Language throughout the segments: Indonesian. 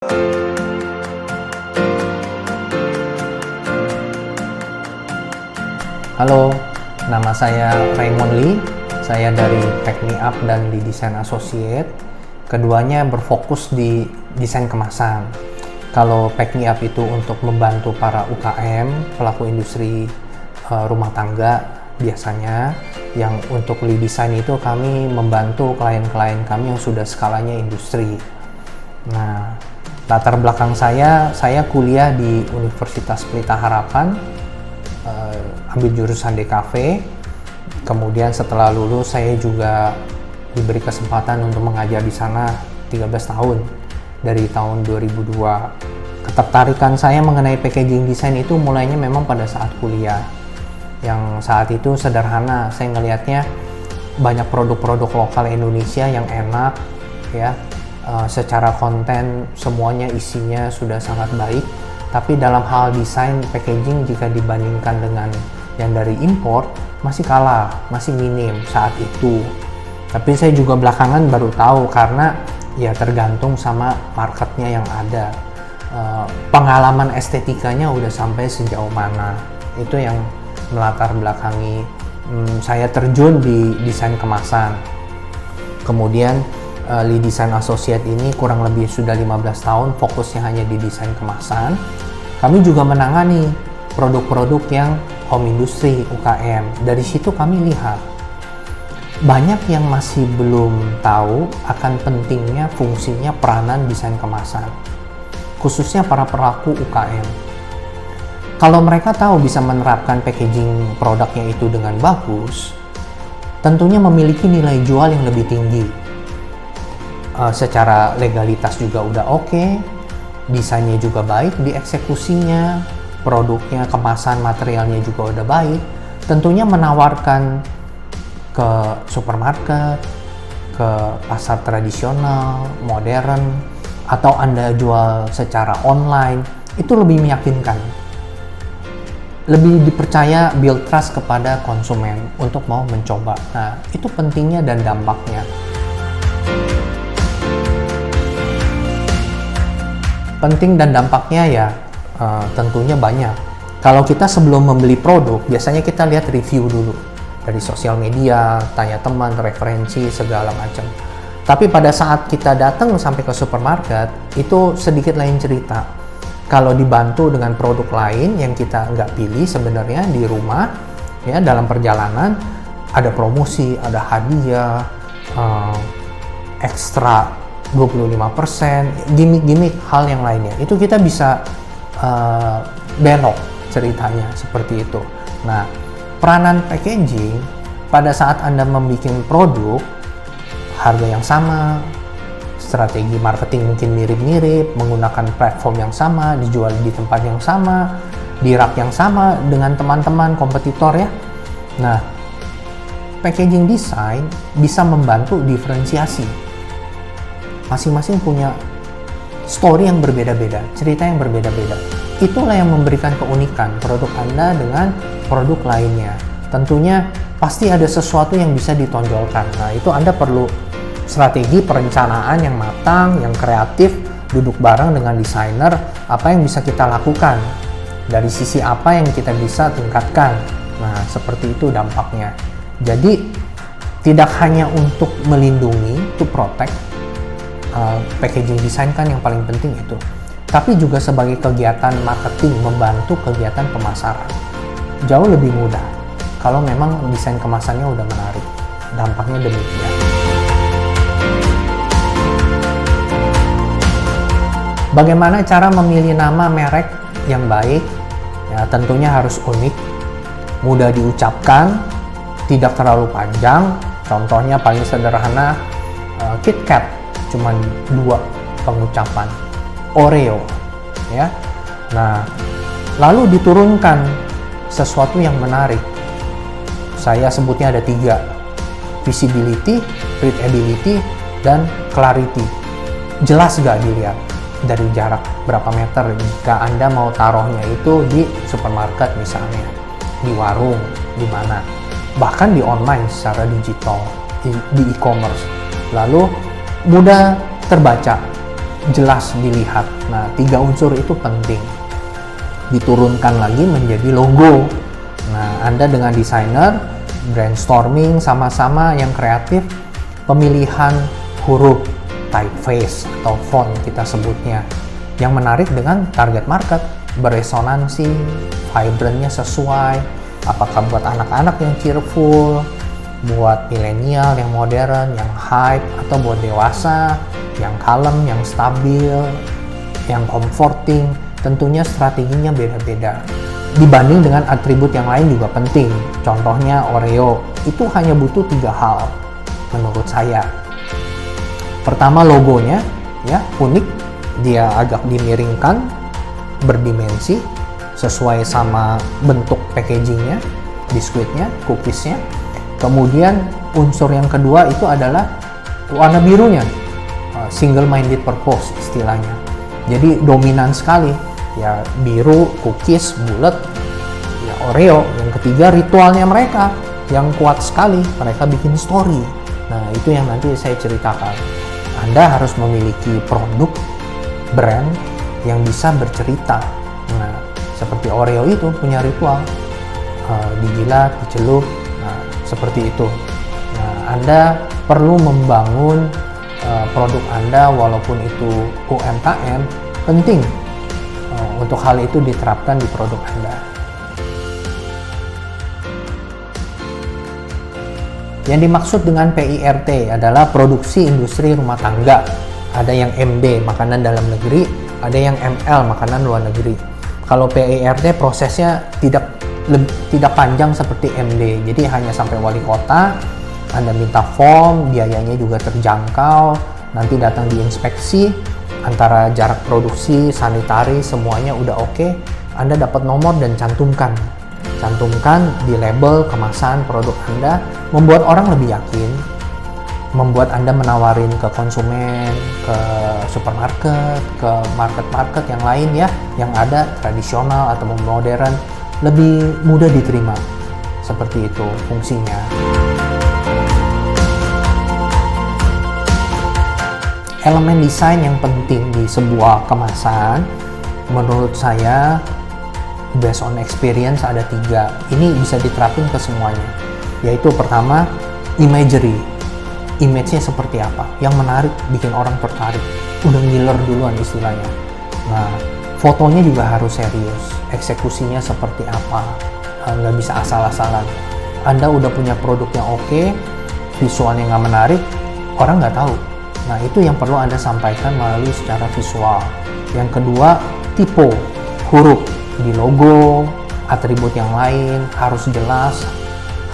Halo, nama saya Raymond Lee. Saya dari Pack Me Up dan di Desain Associate. Keduanya berfokus di desain kemasan. Kalau Pack Me Up itu untuk membantu para UKM, pelaku industri rumah tangga biasanya. Yang untuk Lee Design itu kami membantu klien-klien kami yang sudah skalanya industri. Nah, latar belakang saya kuliah di Universitas Pelita Harapan, ambil jurusan DKV. Kemudian setelah lulus saya juga diberi kesempatan untuk mengajar di sana 13 tahun dari tahun 2002. Ketertarikan saya mengenai packaging design itu mulainya memang pada saat kuliah. Yang saat itu sederhana, saya ngelihatnya banyak produk-produk lokal Indonesia yang enak ya. Secara konten semuanya isinya sudah sangat baik, tapi dalam hal desain packaging jika dibandingkan dengan yang dari impor masih kalah, masih minim saat itu. Tapi saya juga belakangan baru tahu karena ya tergantung sama marketnya yang ada. Pengalaman estetikanya udah sampai sejauh mana, itu yang melatar belakangi saya terjun di desain kemasan. Kemudian Lee Design Associate ini kurang lebih sudah 15 tahun fokusnya hanya di desain kemasan. Kami juga menangani produk-produk yang home industry, UKM. Dari situ kami lihat banyak yang masih belum tahu akan pentingnya fungsinya peranan desain kemasan, khususnya para pelaku UKM. Kalau mereka tahu bisa menerapkan packaging produknya itu dengan bagus, tentunya memiliki nilai jual yang lebih tinggi. Secara legalitas juga udah oke, desainnya juga baik, dieksekusinya, produknya, kemasan, materialnya juga udah baik. Tentunya menawarkan ke supermarket, ke pasar tradisional, modern, atau Anda jual secara online, itu lebih meyakinkan. Lebih dipercaya, build trust kepada konsumen untuk mau mencoba. Nah, itu pentingnya dan dampaknya. Penting dan dampaknya ya tentunya banyak. Kalau kita sebelum membeli produk, biasanya kita lihat review dulu dari sosial media, tanya teman, referensi, segala macam. Tapi pada saat kita datang sampai ke supermarket, itu sedikit lain cerita. Kalau dibantu dengan produk lain yang kita nggak pilih sebenarnya di rumah, ya dalam perjalanan, ada promosi, ada hadiah, ekstra 25%, gimmick-gimmick hal yang lainnya. Itu kita bisa belok ceritanya seperti itu. Nah, peranan packaging pada saat Anda membuat produk, harga yang sama, strategi marketing mungkin mirip-mirip, menggunakan platform yang sama, dijual di tempat yang sama, di rak yang sama dengan teman-teman kompetitor ya. Nah, packaging design bisa membantu diferensiasi. Masing-masing punya story yang berbeda-beda, cerita yang berbeda-beda. Itulah yang memberikan keunikan produk Anda dengan produk lainnya. Tentunya pasti ada sesuatu yang bisa ditonjolkan. Nah, itu Anda perlu strategi perencanaan yang matang, yang kreatif, duduk bareng dengan desainer, apa yang bisa kita lakukan, dari sisi apa yang kita bisa tingkatkan. Nah, seperti itu dampaknya. Jadi, tidak hanya untuk melindungi, to protect, packaging design kan yang paling penting itu, tapi juga sebagai kegiatan marketing, membantu kegiatan pemasaran. Jauh lebih mudah kalau memang desain kemasannya udah menarik. Dampaknya demikian. Bagaimana cara memilih nama merek yang baik? Ya, tentunya harus unik, mudah diucapkan, tidak terlalu panjang. Contohnya paling sederhana, KitKat. Cuman 2 pengucapan, Oreo ya. Nah, lalu diturunkan sesuatu yang menarik. Saya sebutnya ada 3, visibility, readability, dan clarity. Jelas gak dilihat dari jarak berapa meter jika Anda mau taruhnya itu di supermarket misalnya, di warung, di mana, bahkan di online secara digital, di e-commerce. Lalu mudah terbaca, jelas dilihat. Nah, 3 unsur itu penting. Diturunkan lagi menjadi logo. Nah, Anda dengan desainer brainstorming sama-sama yang kreatif, pemilihan huruf, typeface atau font kita sebutnya, yang menarik dengan target market, beresonansi, vibrantnya sesuai, apakah buat anak-anak yang cheerful, buat milenial yang modern, yang hype, atau buat dewasa, yang kalem, yang stabil, yang comforting. Tentunya strateginya beda-beda. Dibanding dengan atribut yang lain juga penting. Contohnya Oreo, itu hanya butuh 3 hal menurut saya. Pertama, logonya ya unik, dia agak dimiringkan, berdimensi, sesuai sama bentuk packagingnya, biskuitnya, cookiesnya. Kemudian unsur yang kedua itu adalah warna birunya, single minded purpose istilahnya. Jadi dominan sekali, ya biru, cookies, bulat, ya Oreo. Yang ketiga, ritualnya mereka yang kuat sekali, mereka bikin story. Nah, itu yang nanti saya ceritakan. Anda harus memiliki produk, brand yang bisa bercerita. Nah, seperti Oreo itu punya ritual, dijilat, dicelup, nah seperti itu. Nah, Anda perlu membangun produk Anda walaupun itu UMKM, penting untuk hal itu diterapkan di produk Anda. Yang dimaksud dengan PIRT adalah produksi industri rumah tangga. Ada yang MD, makanan dalam negeri, ada yang ML, makanan luar negeri. Kalau PIRT prosesnya tidak panjang seperti MD, jadi hanya sampai wali kota. Anda minta form, biayanya juga terjangkau, nanti datang diinspeksi, antara jarak produksi, sanitari, semuanya udah oke. Anda dapat nomor dan cantumkan di label kemasan produk Anda, membuat orang lebih yakin, membuat Anda menawarin ke konsumen, ke supermarket, ke market-market yang lain ya, yang ada tradisional atau modern, lebih mudah diterima. Seperti itu fungsinya. Elemen desain yang penting di sebuah kemasan, menurut saya, based on experience ada 3. Ini bisa diterapin ke semuanya. Yaitu pertama, imagery. Image-nya seperti apa? Yang menarik, bikin orang tertarik. Udah ngiler duluan istilahnya. Nah, fotonya juga harus serius. Eksekusinya seperti apa? Nggak bisa asal-asalan. Anda udah punya produk yang oke, visualnya nggak menarik, orang nggak tahu. Nah, itu yang perlu Anda sampaikan melalui secara visual. Yang kedua, tipe, huruf di logo, atribut yang lain harus jelas,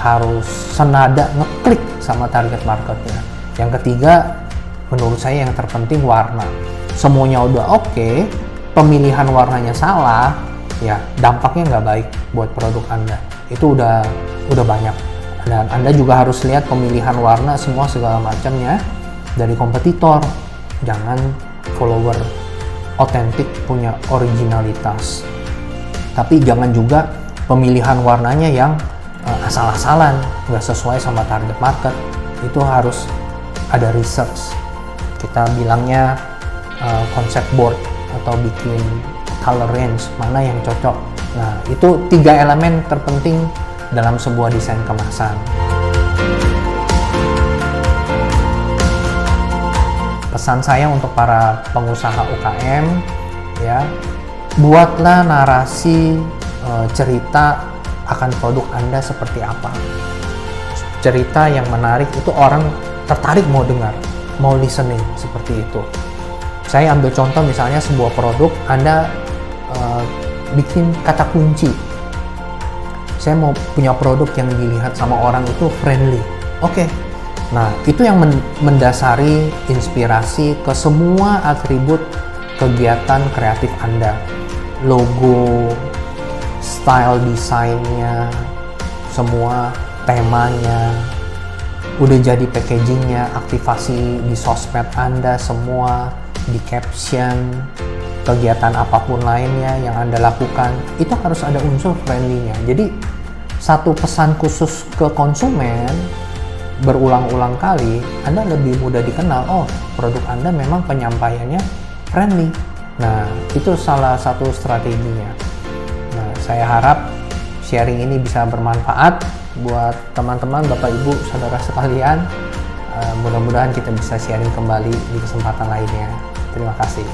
harus senada, ngeklik sama target marketnya. Yang ketiga, menurut saya yang terpenting warna. Semuanya udah oke, pemilihan warnanya salah, ya dampaknya nggak baik buat produk Anda. Itu udah banyak. Dan Anda juga harus lihat pemilihan warna semua segala macamnya dari kompetitor. Jangan follower otentik, punya originalitas. Tapi jangan juga pemilihan warnanya yang asal-asalan, nggak sesuai sama target market. Itu harus ada research. Kita bilangnya concept board atau bikin color range, mana yang cocok. Nah, itu 3 elemen terpenting dalam sebuah desain kemasan. Pesan saya untuk para pengusaha UKM, ya, buatlah narasi cerita akan produk Anda seperti apa. Cerita yang menarik itu orang tertarik mau dengar, mau listening, seperti itu. Saya ambil contoh misalnya sebuah produk, Anda bikin kata kunci. Saya mau punya produk yang dilihat sama orang itu friendly. Oke. Nah, itu yang mendasari inspirasi ke semua atribut kegiatan kreatif Anda. Logo, style desainnya, semua temanya, udah jadi packagingnya, aktivasi di sosmed Anda semua, di caption, kegiatan apapun lainnya yang Anda lakukan, itu harus ada unsur friendly-nya. Jadi, satu pesan khusus ke konsumen, berulang-ulang kali, Anda lebih mudah dikenal, oh produk Anda memang penyampaiannya friendly. Nah, itu salah satu strateginya. Nah, saya harap sharing ini bisa bermanfaat buat teman-teman, Bapak Ibu, saudara sekalian. Mudah-mudahan kita bisa sharing kembali di kesempatan lainnya. Terima kasih.